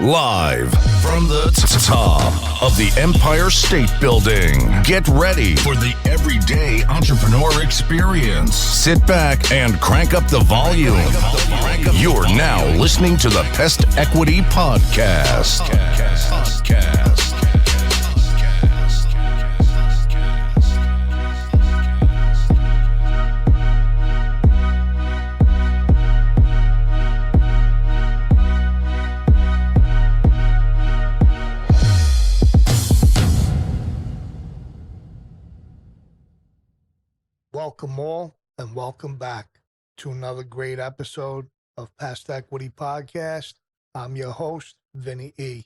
Live from the top of the Empire State Building. Get ready for the everyday entrepreneur experience. Sit back and crank up the volume. You're now listening to the Pest Equity Podcast. Welcome all and welcome back to another great episode of Pest Equity Podcast. I'm your host, Vinny E.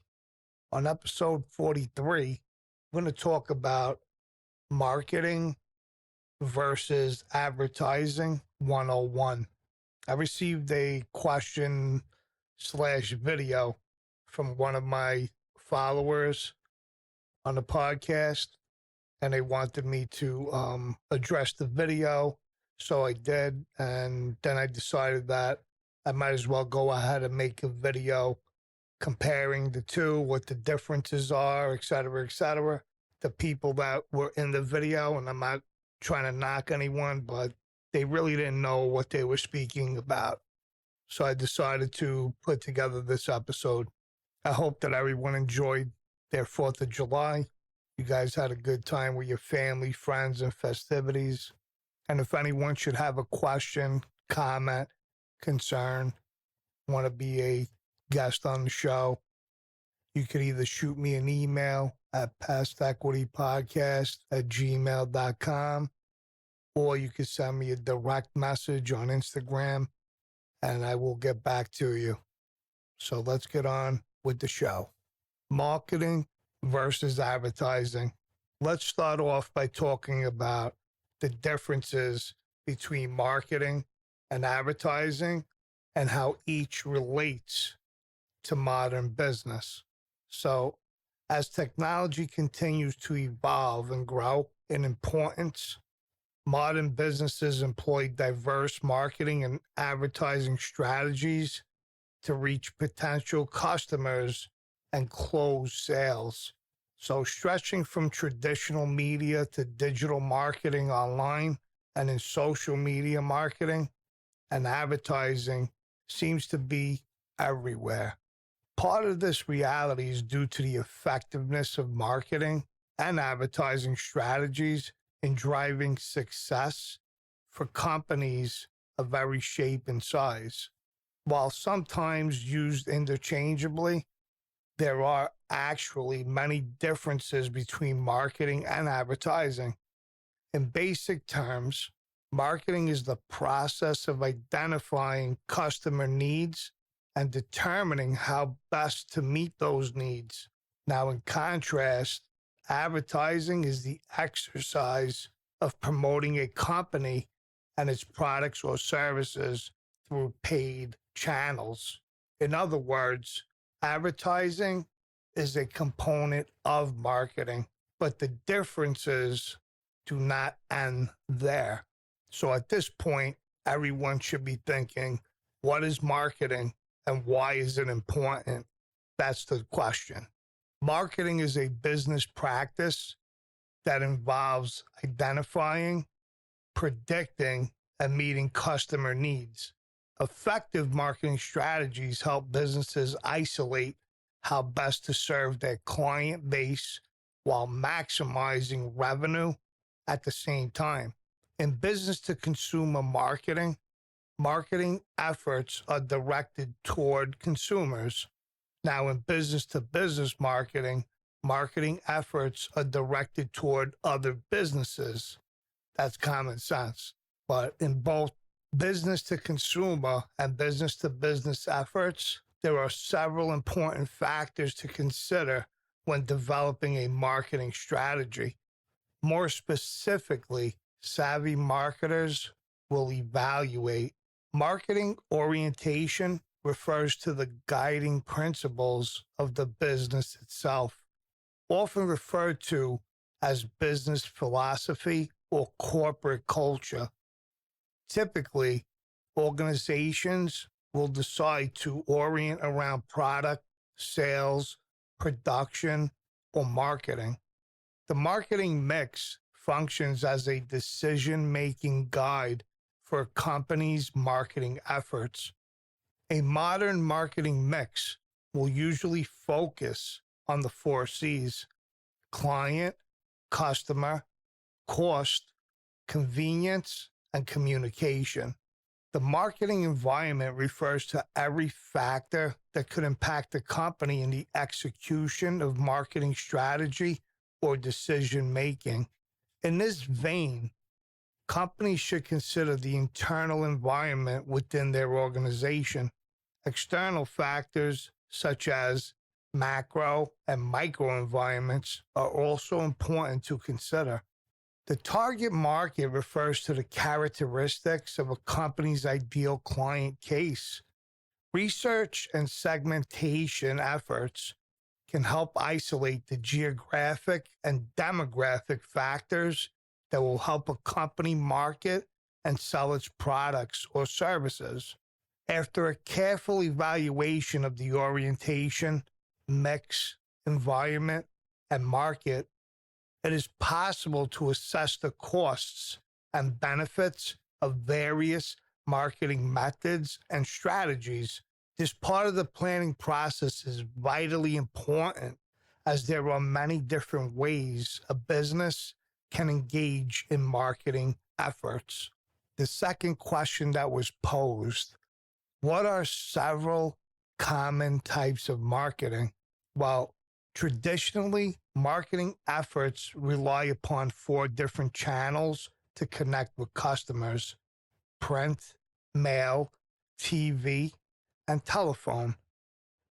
On episode 43, I'm going to talk about marketing versus advertising 101. I received a question/video from one of my followers on the podcast, and they wanted me to address the video, so I did, and then I decided that I might as well go ahead and make a video comparing the two, what the differences are, et cetera, the people that were in the video, and I'm not trying to knock anyone, but they really didn't know what they were speaking about, so I decided to put together this episode. I hope that everyone enjoyed their 4th of July. You guys had a good time with your family, friends, and festivities. And if anyone should have a question, comment, concern, want to be a guest on the show, you could either shoot me an email at pestequitypodcast@gmail.com, or you could send me a direct message on Instagram, and I will get back to you. So let's get on with the show. Marketing versus advertising. Let's start off by talking about the differences between marketing and advertising and how each relates to modern business. So, as technology continues to evolve and grow in importance, modern businesses employ diverse marketing and advertising strategies to reach potential customers and close sales. So stretching from traditional media to digital marketing online and in social media marketing and advertising seems to be everywhere. Part of this reality is due to the effectiveness of marketing and advertising strategies in driving success for companies of every shape and size. While sometimes used interchangeably, there are actually many differences between marketing and advertising. In basic terms, marketing is the process of identifying customer needs and determining how best to meet those needs. Now, in contrast, advertising is the exercise of promoting a company and its products or services through paid channels. In other words, advertising is a component of marketing, but the differences do not end there. So at this point, everyone should be thinking, what is marketing and why is it important? That's the question. Marketing is a business practice that involves identifying, predicting, and meeting customer needs. Effective marketing strategies help businesses isolate how best to serve their client base while maximizing revenue at the same time. In business-to-consumer marketing, marketing efforts are directed toward consumers. Now, in business-to-business marketing, marketing efforts are directed toward other businesses. That's common sense. But in both business-to-consumer and business-to-business efforts, there are several important factors to consider when developing a marketing strategy. More specifically, savvy marketers will evaluate marketing orientation refers to the guiding principles of the business itself, often referred to as business philosophy or corporate culture. Typically, organizations will decide to orient around product, sales, production, or marketing. The marketing mix functions as a decision-making guide for a company's marketing efforts. A modern marketing mix will usually focus on the 4 C's: client, customer, cost, convenience, and communication. The marketing environment refers to every factor that could impact the company in the execution of marketing strategy or decision-making. In this vein, companies should consider the internal environment within their organization. External factors such as macro and micro environments are also important to consider. The target market refers to the characteristics of a company's ideal client case. Research and segmentation efforts can help isolate the geographic and demographic factors that will help a company market and sell its products or services. After a careful evaluation of the orientation, mix, environment, and market, it is possible to assess the costs and benefits of various marketing methods and strategies. This part of the planning process is vitally important, as there are many different ways a business can engage in marketing efforts. The second question that was posed: what are several common types of marketing? Well, traditionally, marketing efforts rely upon 4 different channels to connect with customers: print, mail, TV, and telephone.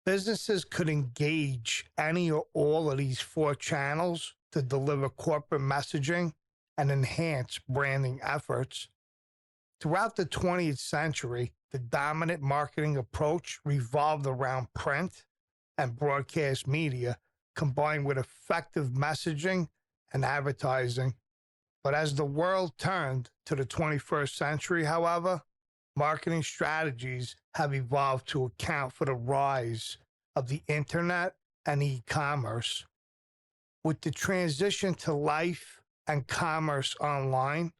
Businesses could engage any or all of these 4 channels to deliver corporate messaging and enhance branding efforts. Throughout the 20th century, the dominant marketing approach revolved around print and broadcast media, combined with effective messaging and advertising. But as the world turned to the 21st century, however, marketing strategies have evolved to account for the rise of the internet and e-commerce. With the transition to life and commerce online,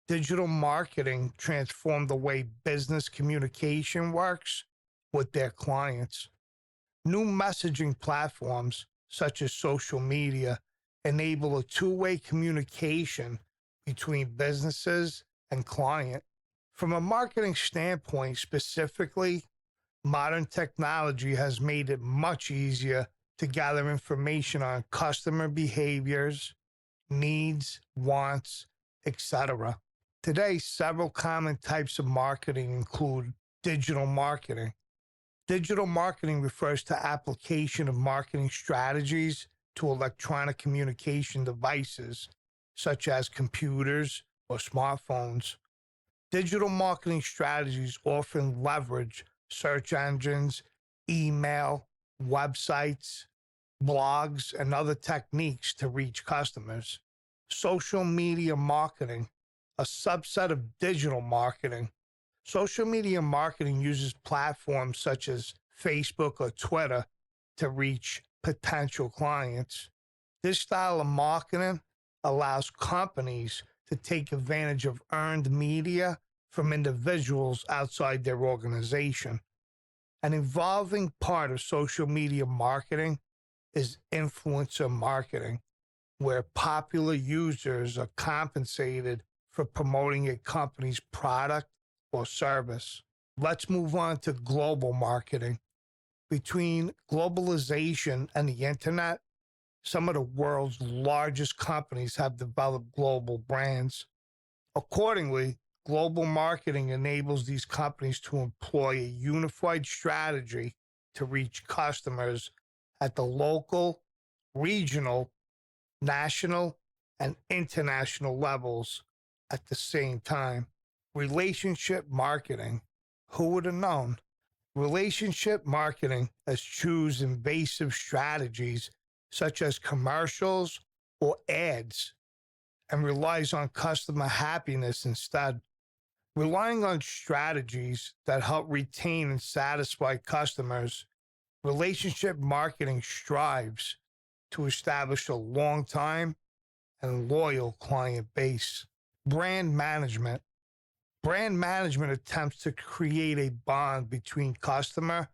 digital marketing transformed the way business communication works with their clients. New messaging platforms, such as social media, enable a two-way communication between businesses and client. From a marketing standpoint specifically, modern technology has made it much easier to gather information on customer behaviors, needs, wants, etc. Today, several common types of marketing include digital marketing. Digital marketing refers to application of marketing strategies to electronic communication devices, such as computers or smartphones. Digital marketing strategies often leverage search engines, email, websites, blogs, and other techniques to reach customers. Social media marketing, a subset of digital marketing. Social media marketing uses platforms such as Facebook or Twitter to reach potential clients. This style of marketing allows companies to take advantage of earned media from individuals outside their organization. An evolving part of social media marketing is influencer marketing, where popular users are compensated for promoting a company's product or service. Let's move on to global marketing. Between globalization and the internet, some of the world's largest companies have developed global brands. Accordingly, global marketing enables these companies to employ a unified strategy to reach customers at the local, regional, national, and international levels at the same time. Relationship marketing. Who would have known? Relationship marketing eschews invasive strategies such as commercials or ads and relies on customer happiness instead. Relying on strategies that help retain and satisfy customers Relationship marketing strives to establish a long-time and loyal client base. Brand management. Brand management attempts to create a bond between customer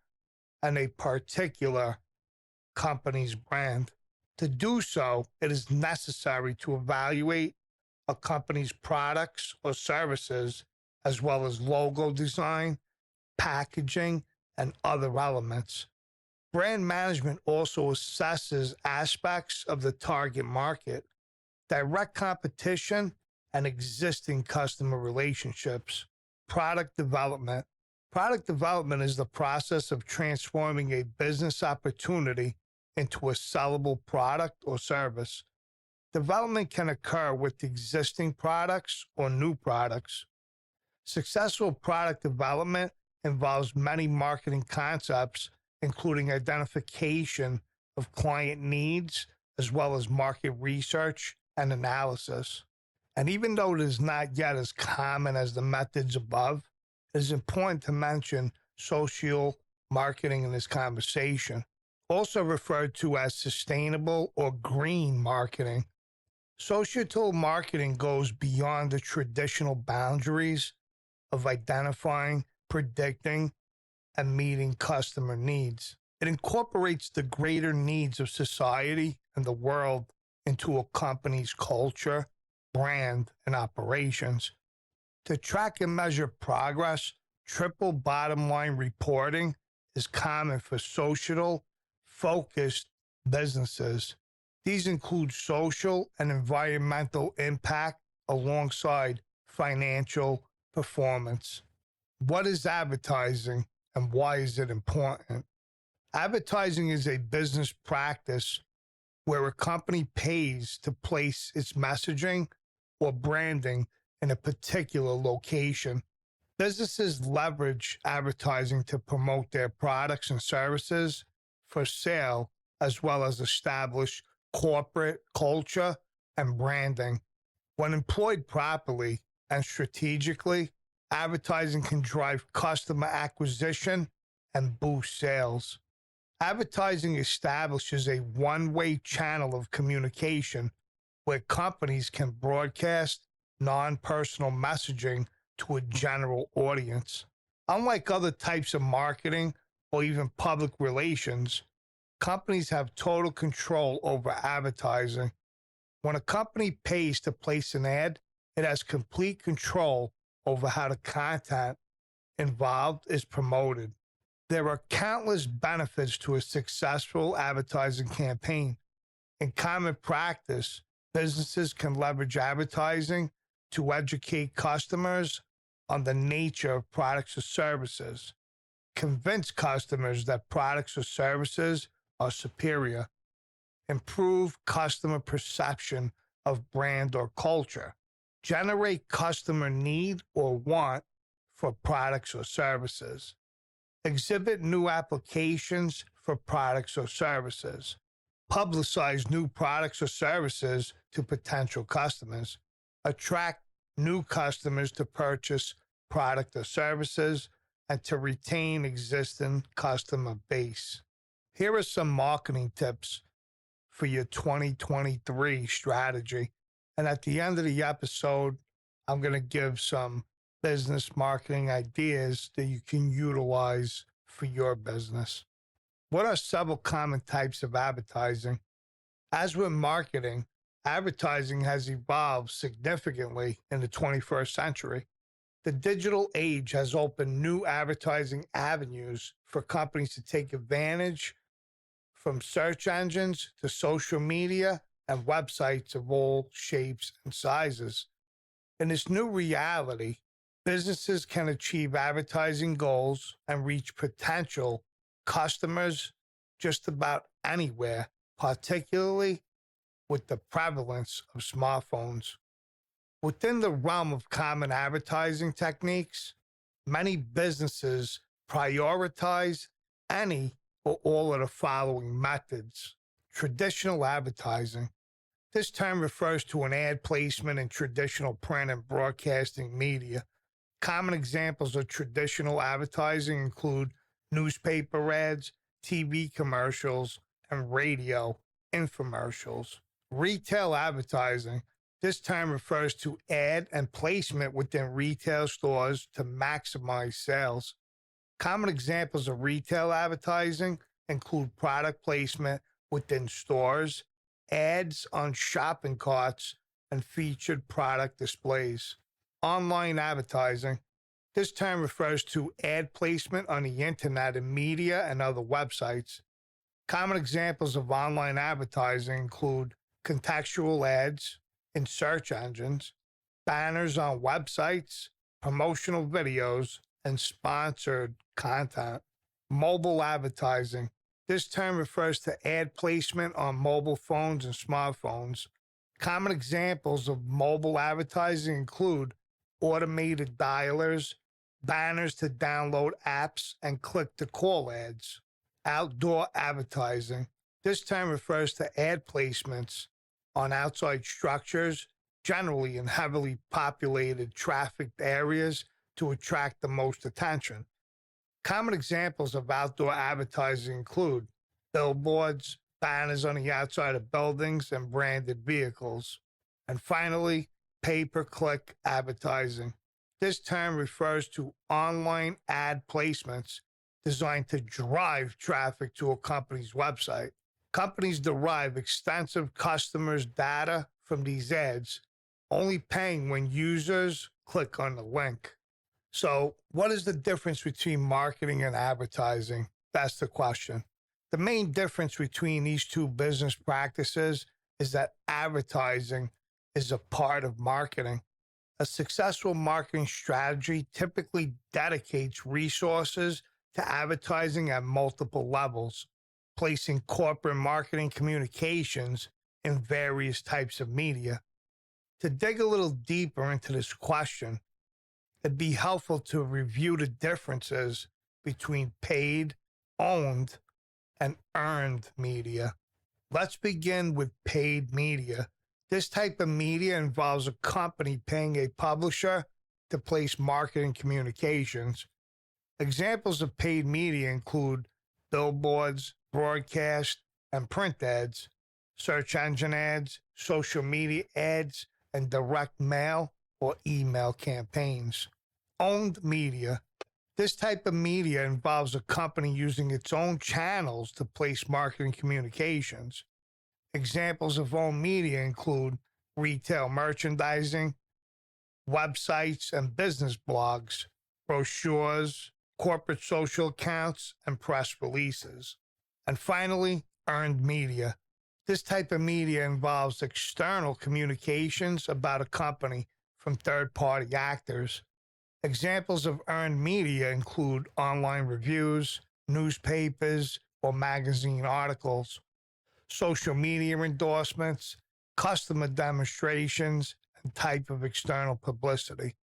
and a particular company's brand. To do so, it is necessary to evaluate a company's products or services, as well as logo design, packaging, and other elements. Brand management also assesses aspects of the target market, direct competition, and existing customer relationships. Product development. Product development is the process of transforming a business opportunity into a sellable product or service. Development can occur with existing products or new products. Successful product development involves many marketing concepts, including identification of client needs, as well as market research and analysis. And even though it is not yet as common as the methods above, it is important to mention social marketing in this conversation, also referred to as sustainable or green marketing. Social marketing goes beyond the traditional boundaries of identifying, predicting, and meeting customer needs. It incorporates the greater needs of society and the world into a company's culture, brand, and operations. To track and measure progress, triple bottom line reporting is common for social-focused businesses. These include social and environmental impact alongside financial performance. What is advertising and why is it important? Advertising is a business practice where a company pays to place its messaging or branding in a particular location. Businesses leverage advertising to promote their products and services for sale, as well as establish corporate culture and branding. When employed properly and strategically, advertising can drive customer acquisition and boost sales. Advertising establishes a one-way channel of communication where companies can broadcast non-personal messaging to a general audience. Unlike other types of marketing or even public relations, companies have total control over advertising. When a company pays to place an ad, it has complete control over how the content involved is promoted. There are countless benefits to a successful advertising campaign. In common practice, businesses can leverage advertising to educate customers on the nature of products or services, convince customers that products or services are superior, improve customer perception of brand or culture, generate customer need or want for products or services, exhibit new applications for products or services, publicize new products or services to potential customers, attract new customers to purchase product or services, and to retain existing customer base. Here are some marketing tips for your 2023 strategy. And at the end of the episode, I'm going to give some business marketing ideas that you can utilize for your business. What are several common types of advertising? As with marketing, advertising has evolved significantly in the 21st century. The digital age has opened new advertising avenues for companies to take advantage, from search engines to social media and websites of all shapes and sizes. In this new reality, businesses can achieve advertising goals and reach potential customers just about anywhere, particularly with the prevalence of smartphones. Within the realm of common advertising techniques, many businesses prioritize any or all of the following methods. Traditional advertising. This term refers to an ad placement in traditional print and broadcasting media. Common examples of traditional advertising include newspaper ads, TV commercials, and radio infomercials. Retail advertising. This term refers to ad and placement within retail stores to maximize sales. Common examples of retail advertising include product placement within stores, ads on shopping carts, and featured product displays. Online advertising. This term refers to ad placement on the internet and media and other websites. Common examples of online advertising include contextual ads in search engines, banners on websites, promotional videos, and sponsored content. Mobile advertising. This term refers to ad placement on mobile phones and smartphones. Common examples of mobile advertising include automated dialers, banners to download apps, and click-to-call ads. Outdoor advertising. This term refers to ad placements on outside structures, generally in heavily populated, trafficked areas to attract the most attention. Common examples of outdoor advertising include billboards, banners on the outside of buildings, and branded vehicles. And finally, pay-per-click advertising. This term refers to online ad placements designed to drive traffic to a company's website. Companies derive extensive customers' data from these ads, only paying when users click on the link. So, what is the difference between marketing and advertising? That's the question. The main difference between these two business practices is that advertising is a part of marketing. A successful marketing strategy typically dedicates resources to advertising at multiple levels, placing corporate marketing communications in various types of media. To dig a little deeper into this question, it'd be helpful to review the differences between paid, owned, and earned media. Let's begin with paid media. This type of media involves a company paying a publisher to place marketing communications. Examples of paid media include billboards, broadcast and print ads, search engine ads, social media ads, and direct mail or email campaigns. Owned media. This type of media involves a company using its own channels to place marketing communications. Examples of owned media include retail merchandising, websites and business blogs, brochures, corporate social accounts, and press releases. And finally, earned media. This type of media involves external communications about a company from third-party actors. Examples of earned media include online reviews, newspapers, or magazine articles, social media endorsements, customer demonstrations, and type of external publicity.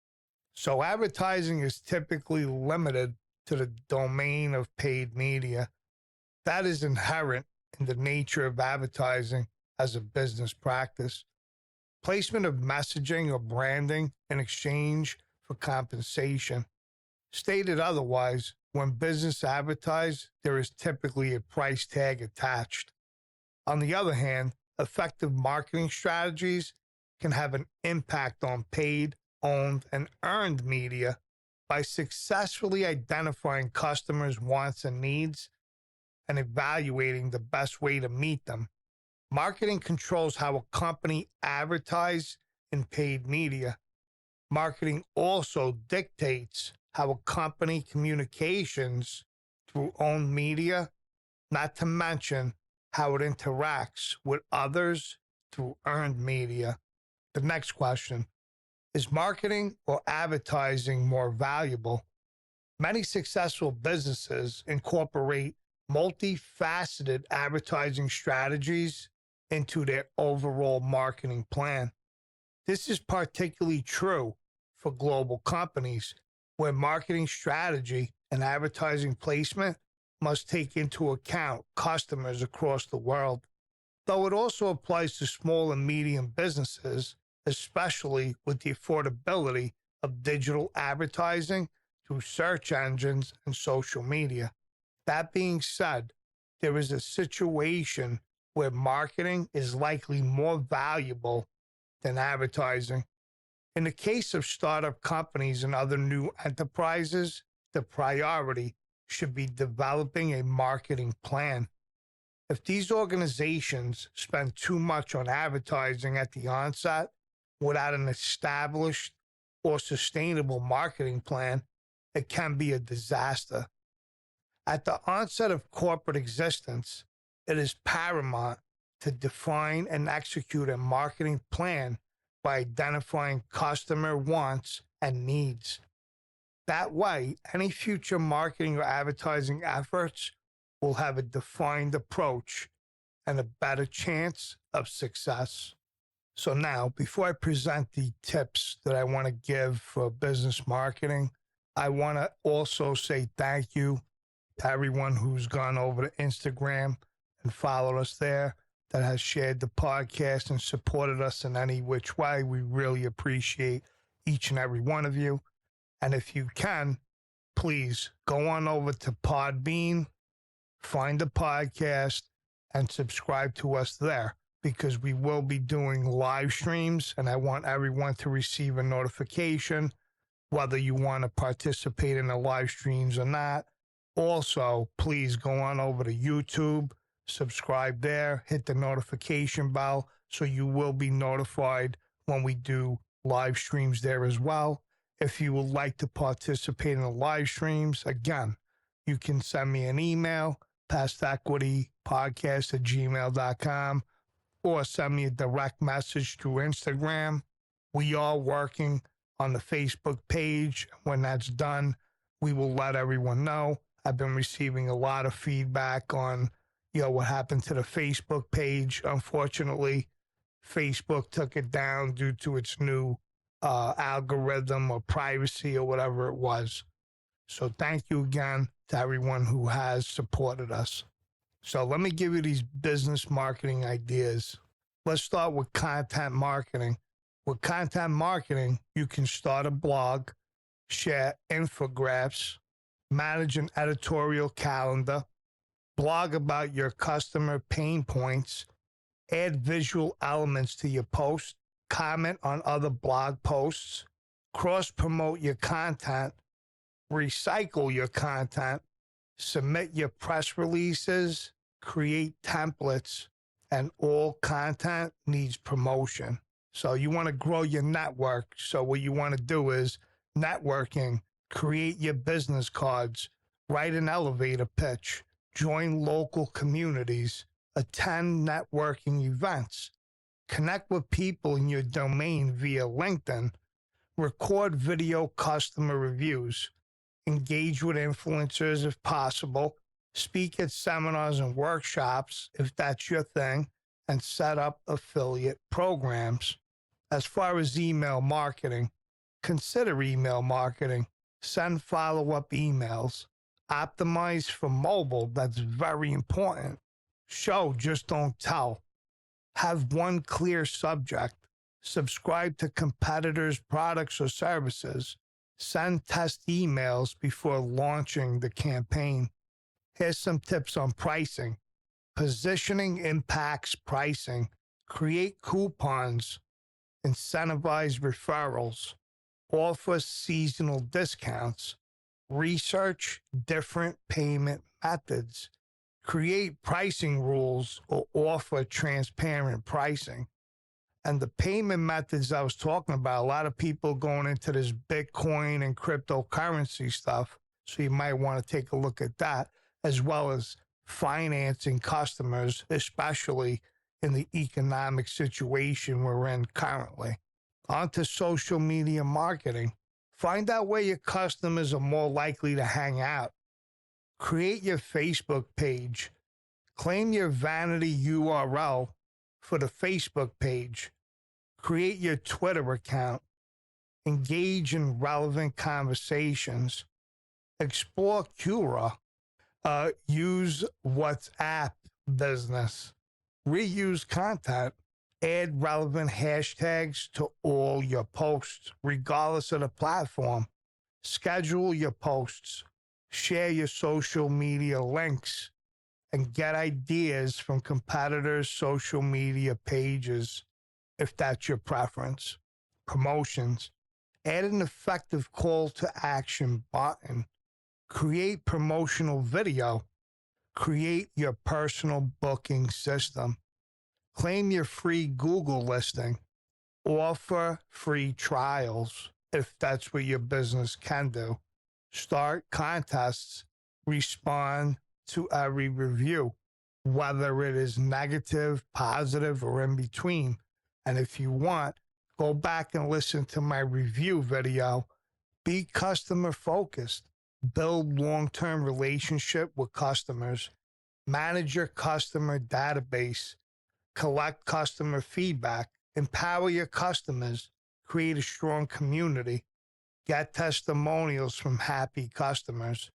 So advertising is typically limited to the domain of paid media. That is inherent in the nature of advertising as a business practice. Placement of messaging or branding in exchange for compensation. Stated otherwise, when business advertise, there is typically a price tag attached. On the other hand, effective marketing strategies can have an impact on paid, owned, and earned media by successfully identifying customers' wants and needs and evaluating the best way to meet them. Marketing controls how a company advertises in paid media. Marketing also dictates how a company communications through owned media, not to mention how it interacts with others through earned media. The next question, is marketing or advertising more valuable? Many successful businesses incorporate multifaceted advertising strategies into their overall marketing plan. This is particularly true for global companies, where marketing strategy and advertising placement must take into account customers across the world. Though it also applies to small and medium businesses, especially with the affordability of digital advertising through search engines and social media. That being said, there is a situation where marketing is likely more valuable than advertising. In the case of startup companies and other new enterprises, the priority should be developing a marketing plan. If these organizations spend too much on advertising at the onset without an established or sustainable marketing plan, it can be a disaster. At the onset of corporate existence, it is paramount to define and execute a marketing plan by identifying customer wants and needs. That way, any future marketing or advertising efforts will have a defined approach and a better chance of success. So now, before I present the tips that I want to give for business marketing, I want to also say thank you to everyone who's gone over to Instagram and followed us there, that has shared the podcast and supported us in any which way. We really appreciate each and every one of you. And if you can, please go on over to Podbean, find the podcast, and subscribe to us there, because we will be doing live streams, and I want everyone to receive a notification, whether you want to participate in the live streams or not. Also, please go on over to YouTube, subscribe there, hit the notification bell so you will be notified when we do live streams there as well. If you would like to participate in the live streams, again, you can send me an email, PestEquityPodcast@gmail.com, or send me a direct message through Instagram. We are working on the Facebook page. When that's done, we will let everyone know. I've been receiving a lot of feedback on, what happened to the Facebook page. Unfortunately, Facebook took it down due to its new algorithm or privacy or whatever it was. So thank you again to everyone who has supported us. So let me give you these business marketing ideas. Let's start with content marketing. With content marketing, you can start a blog, share infographics, manage an editorial calendar, blog about your customer pain points, add visual elements to your post, comment on other blog posts, cross-promote your content, recycle your content, submit your press releases, create templates, and all content needs promotion. So you want to grow your network. So what you want to do is networking, create your business cards, write an elevator pitch, join local communities, attend networking events, connect with people in your domain via LinkedIn, record video customer reviews, engage with influencers if possible, speak at seminars and workshops if that's your thing, and set up affiliate programs. As far as email marketing, consider email marketing. Send follow-up emails. Optimize for mobile. That's very important. Show, just don't tell. Have one clear subject. Subscribe to competitors' products or services. Send test emails before launching the campaign. Here's some tips on pricing. Positioning impacts pricing. Create coupons. Incentivize referrals. Offer seasonal discounts. Research different payment methods. Create pricing rules or offer transparent pricing. And the payment methods I was talking about, a lot of people going into this Bitcoin and cryptocurrency stuff. So you might want to take a look at that, as well as financing customers, especially in the economic situation we're in currently. On to social media marketing. Find out where your customers are more likely to hang out. Create your Facebook page. Claim your vanity URL for the Facebook page. Create your Twitter account. Engage in relevant conversations. Explore Quora. Use WhatsApp business. Reuse content. Add relevant hashtags to all your posts, regardless of the platform. Schedule your posts. Share your social media links. and get ideas from competitors' social media pages if that's your preference. Promotions. Add an effective call to action button. Create promotional video. Create your personal booking system. Claim your free Google listing. Offer free trials if that's what your business can do. Start contests. Respond to every review, whether it is negative, positive, or in between. And if you want, go back and listen to my review video. Be customer focused. Build long-term relationship with customers. Manage your customer database. Collect customer feedback. Empower your customers. Create a strong community. Get testimonials from happy customers.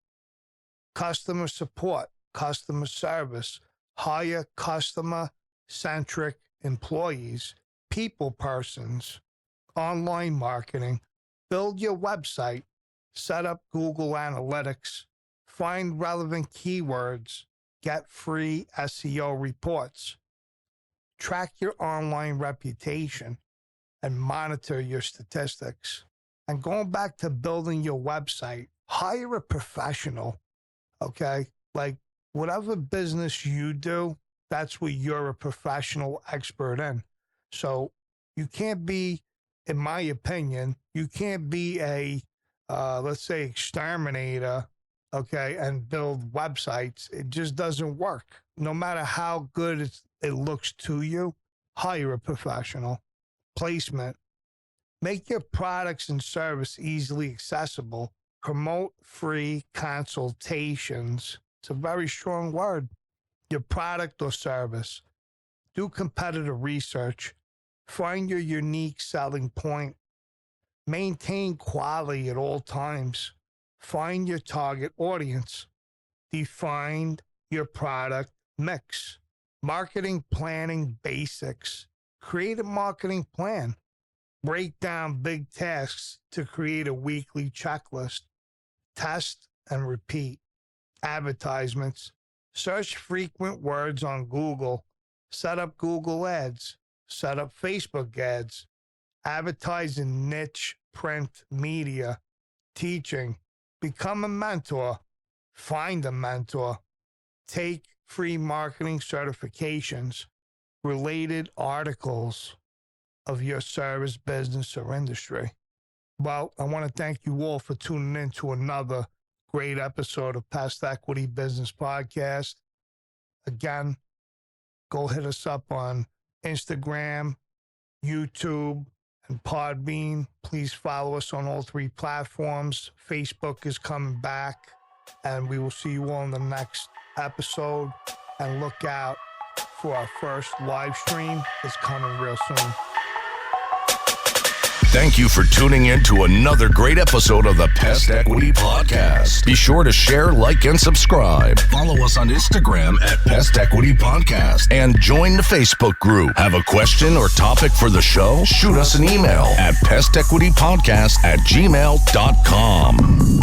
Customer support, customer service. Hire customer-centric employees, people persons. Online marketing. Build your website. Set up Google Analytics. Find relevant keywords. Get free SEO reports. Track your online reputation and monitor your statistics. And going back to building your website, hire a professional, okay? Like whatever business you do, that's what you're a professional expert in. So you can't be, in my opinion, you can't be a, let's say, exterminator, okay, and build websites. It just doesn't work. No matter how good it looks to you, hire a professional. Placement. Make your products and service easily accessible. Promote free consultations. It's a very strong word. Your product or service. Do competitive research. Find your unique selling point. Maintain quality at all times. Find your target audience. Define your product mix. Marketing planning basics. Create a marketing plan. Break down big tasks to create a weekly checklist. Test and repeat. Advertisements. Search frequent words on Google. Set up Google ads. Set up Facebook ads. Advertise in niche print media. Teaching. Become a mentor. Find a mentor. Take free marketing certifications. Related articles of your service, business, or industry. Well, I want to thank you all for tuning in to another great episode of Pest Equity Business Podcast. Again, go hit us up on Instagram, YouTube, and Podbean. Please follow us on all three platforms. Facebook is coming back, and we will see you all in the next episode. And look out for our first live stream. It's coming real soon. Thank you for tuning in to another great episode of the Pest Equity Podcast. Be sure to share, like, and subscribe. Follow us on Instagram at Pest Equity Podcast and join the Facebook group. Have a question or topic for the show? Shoot us an email at pestequitypodcast@gmail.com.